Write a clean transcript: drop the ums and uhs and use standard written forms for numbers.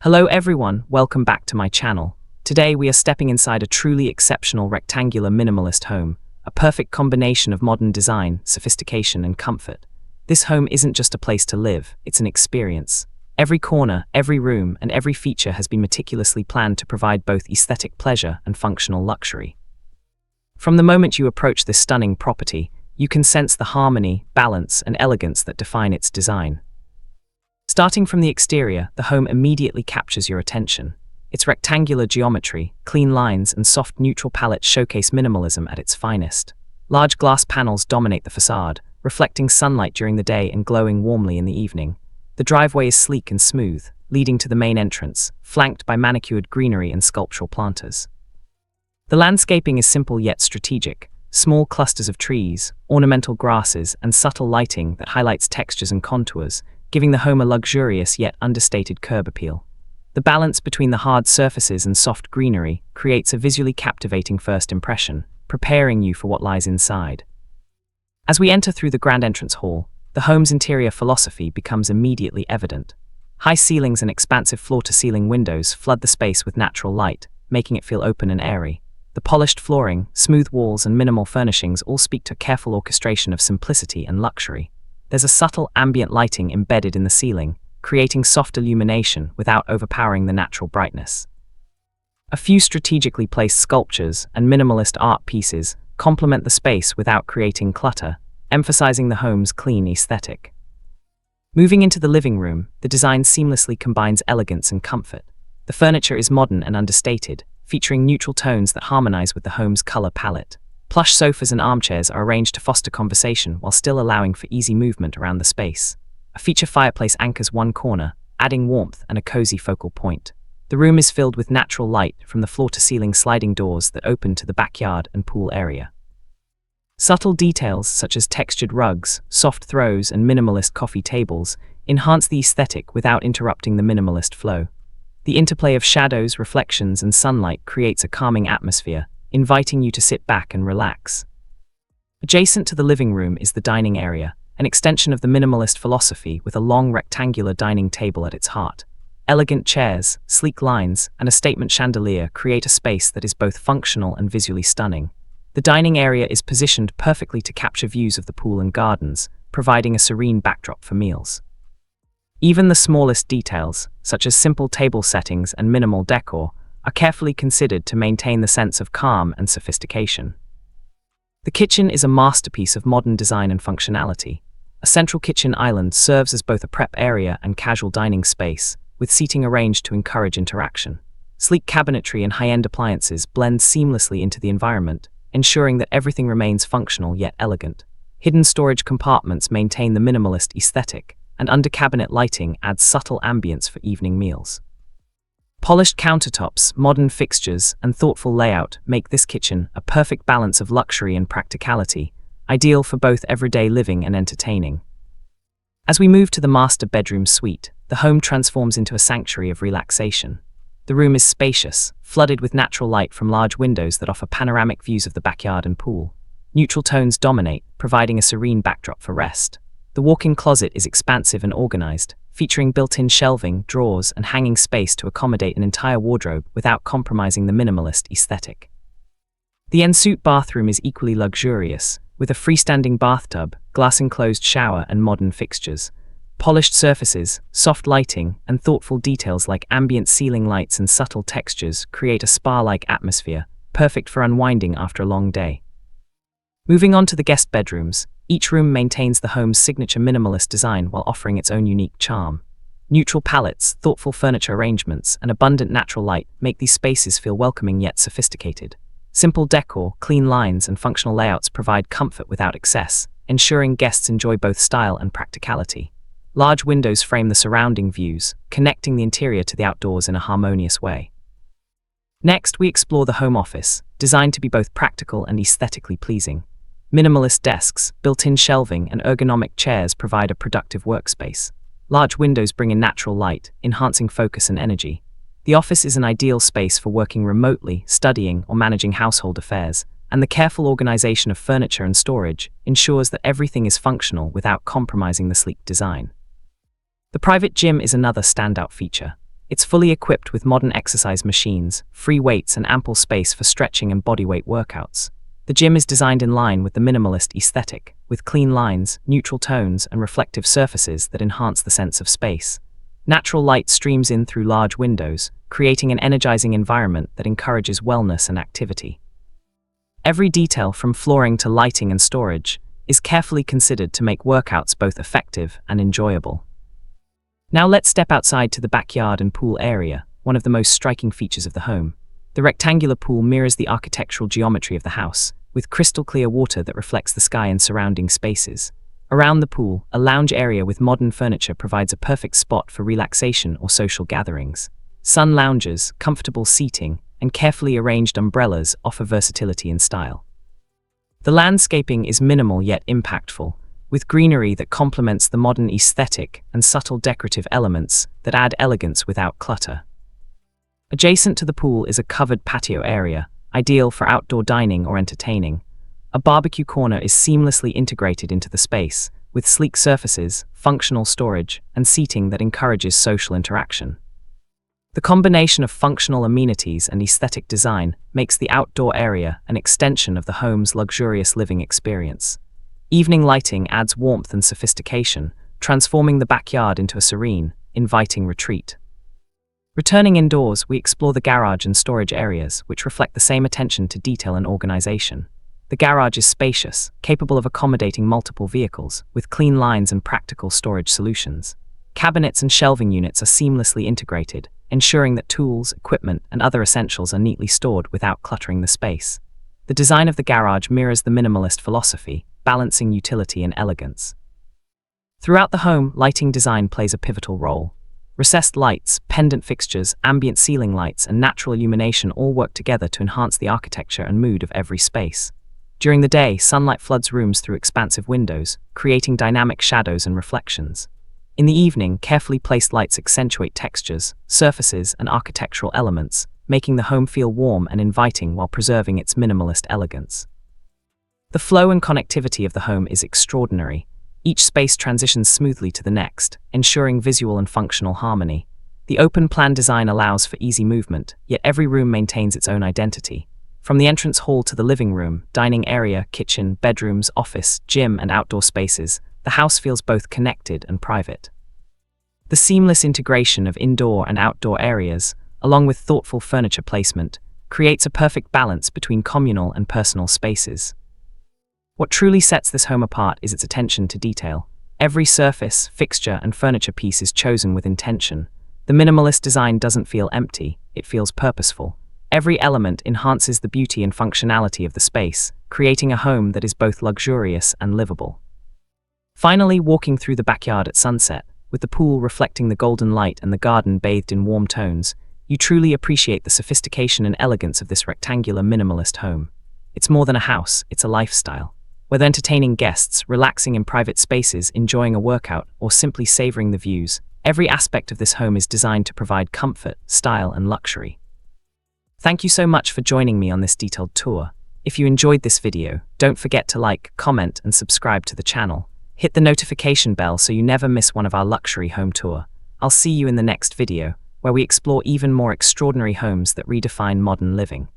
Hello everyone, welcome back to my channel. Today we are stepping inside a truly exceptional rectangular minimalist home, a perfect combination of modern design, sophistication and comfort. This home isn't just a place to live, it's an experience. Every corner, every room and every feature has been meticulously planned to provide both aesthetic pleasure and functional luxury. From the moment you approach this stunning property, you can sense the harmony, balance and elegance that define its design. Starting from the exterior, the home immediately captures your attention. Its rectangular geometry, clean lines, and soft neutral palettes showcase minimalism at its finest. Large glass panels dominate the facade, reflecting sunlight during the day and glowing warmly in the evening. The driveway is sleek and smooth, leading to the main entrance, flanked by manicured greenery and sculptural planters. The landscaping is simple yet strategic. Small clusters of trees, ornamental grasses, and subtle lighting that highlights textures and contours, giving the home a luxurious yet understated curb appeal. The balance between the hard surfaces and soft greenery creates a visually captivating first impression, preparing you for what lies inside. As we enter through the grand entrance hall, the home's interior philosophy becomes immediately evident. High ceilings and expansive floor-to-ceiling windows flood the space with natural light, making it feel open and airy. The polished flooring, smooth walls, and minimal furnishings all speak to careful orchestration of simplicity and luxury. There's a subtle ambient lighting embedded in the ceiling, creating soft illumination without overpowering the natural brightness. A few strategically placed sculptures and minimalist art pieces complement the space without creating clutter, emphasizing the home's clean aesthetic. Moving into the living room, the design seamlessly combines elegance and comfort. The furniture is modern and understated, featuring neutral tones that harmonize with the home's color palette. Plush sofas and armchairs are arranged to foster conversation while still allowing for easy movement around the space. A feature fireplace anchors one corner, adding warmth and a cozy focal point. The room is filled with natural light from the floor-to-ceiling sliding doors that open to the backyard and pool area. Subtle details such as textured rugs, soft throws, and minimalist coffee tables enhance the aesthetic without interrupting the minimalist flow. The interplay of shadows, reflections, and sunlight creates a calming atmosphere, inviting you to sit back and relax. Adjacent to the living room is the dining area, an extension of the minimalist philosophy with a long rectangular dining table at its heart. Elegant chairs, sleek lines, and a statement chandelier create a space that is both functional and visually stunning. The dining area is positioned perfectly to capture views of the pool and gardens, providing a serene backdrop for meals. Even the smallest details, such as simple table settings and minimal decor, are carefully considered to maintain the sense of calm and sophistication. The kitchen is a masterpiece of modern design and functionality. A central kitchen island serves as both a prep area and casual dining space, with seating arranged to encourage interaction. Sleek cabinetry and high-end appliances blend seamlessly into the environment, ensuring that everything remains functional yet elegant. Hidden storage compartments maintain the minimalist aesthetic, and under-cabinet lighting adds subtle ambience for evening meals. Polished countertops, modern fixtures, and thoughtful layout make this kitchen a perfect balance of luxury and practicality, ideal for both everyday living and entertaining. As we move to the master bedroom suite, the home transforms into a sanctuary of relaxation. The room is spacious, flooded with natural light from large windows that offer panoramic views of the backyard and pool. Neutral tones dominate, providing a serene backdrop for rest. The walk-in closet is expansive and organized, featuring built-in shelving, drawers, and hanging space to accommodate an entire wardrobe without compromising the minimalist aesthetic. The ensuite bathroom is equally luxurious, with a freestanding bathtub, glass-enclosed shower, and modern fixtures. Polished surfaces, soft lighting, and thoughtful details like ambient ceiling lights and subtle textures create a spa-like atmosphere, perfect for unwinding after a long day. Moving on to the guest bedrooms, each room maintains the home's signature minimalist design while offering its own unique charm. Neutral palettes, thoughtful furniture arrangements, and abundant natural light make these spaces feel welcoming yet sophisticated. Simple decor, clean lines, and functional layouts provide comfort without excess, ensuring guests enjoy both style and practicality. Large windows frame the surrounding views, connecting the interior to the outdoors in a harmonious way. Next, we explore the home office, designed to be both practical and aesthetically pleasing. Minimalist desks, built-in shelving, and ergonomic chairs provide a productive workspace. Large windows bring in natural light, enhancing focus and energy. The office is an ideal space for working remotely, studying, or managing household affairs, and the careful organization of furniture and storage ensures that everything is functional without compromising the sleek design. The private gym is another standout feature. It's fully equipped with modern exercise machines, free weights, and ample space for stretching and bodyweight workouts. The gym is designed in line with the minimalist aesthetic, with clean lines, neutral tones, and reflective surfaces that enhance the sense of space. Natural light streams in through large windows, creating an energizing environment that encourages wellness and activity. Every detail, from flooring to lighting and storage, is carefully considered to make workouts both effective and enjoyable. Now let's step outside to the backyard and pool area, one of the most striking features of the home. The rectangular pool mirrors the architectural geometry of the house, with crystal-clear water that reflects the sky and surrounding spaces. Around the pool, a lounge area with modern furniture provides a perfect spot for relaxation or social gatherings. Sun lounges, comfortable seating, and carefully arranged umbrellas offer versatility and style. The landscaping is minimal yet impactful, with greenery that complements the modern aesthetic and subtle decorative elements that add elegance without clutter. Adjacent to the pool is a covered patio area, ideal for outdoor dining or entertaining. A barbecue corner is seamlessly integrated into the space, with sleek surfaces, functional storage, and seating that encourages social interaction. The combination of functional amenities and aesthetic design makes the outdoor area an extension of the home's luxurious living experience. Evening lighting adds warmth and sophistication, transforming the backyard into a serene, inviting retreat. Returning indoors, we explore the garage and storage areas, which reflect the same attention to detail and organization. The garage is spacious, capable of accommodating multiple vehicles, with clean lines and practical storage solutions. Cabinets and shelving units are seamlessly integrated, ensuring that tools, equipment, and other essentials are neatly stored without cluttering the space. The design of the garage mirrors the minimalist philosophy, balancing utility and elegance. Throughout the home, lighting design plays a pivotal role. Recessed lights, pendant fixtures, ambient ceiling lights, and natural illumination all work together to enhance the architecture and mood of every space. During the day, sunlight floods rooms through expansive windows, creating dynamic shadows and reflections. In the evening, carefully placed lights accentuate textures, surfaces, and architectural elements, making the home feel warm and inviting while preserving its minimalist elegance. The flow and connectivity of the home is extraordinary. Each space transitions smoothly to the next, ensuring visual and functional harmony. The open-plan design allows for easy movement, yet every room maintains its own identity. From the entrance hall to the living room, dining area, kitchen, bedrooms, office, gym, and outdoor spaces, the house feels both connected and private. The seamless integration of indoor and outdoor areas, along with thoughtful furniture placement, creates a perfect balance between communal and personal spaces. What truly sets this home apart is its attention to detail. Every surface, fixture, and furniture piece is chosen with intention. The minimalist design doesn't feel empty, it feels purposeful. Every element enhances the beauty and functionality of the space, creating a home that is both luxurious and livable. Finally, walking through the backyard at sunset, with the pool reflecting the golden light and the garden bathed in warm tones, you truly appreciate the sophistication and elegance of this rectangular minimalist home. It's more than a house, it's a lifestyle. Whether entertaining guests, relaxing in private spaces, enjoying a workout, or simply savoring the views, every aspect of this home is designed to provide comfort, style, and luxury. Thank you so much for joining me on this detailed tour. If you enjoyed this video, don't forget to like, comment, and subscribe to the channel. Hit the notification bell so you never miss one of our luxury home tour. I'll see you in the next video, where we explore even more extraordinary homes that redefine modern living.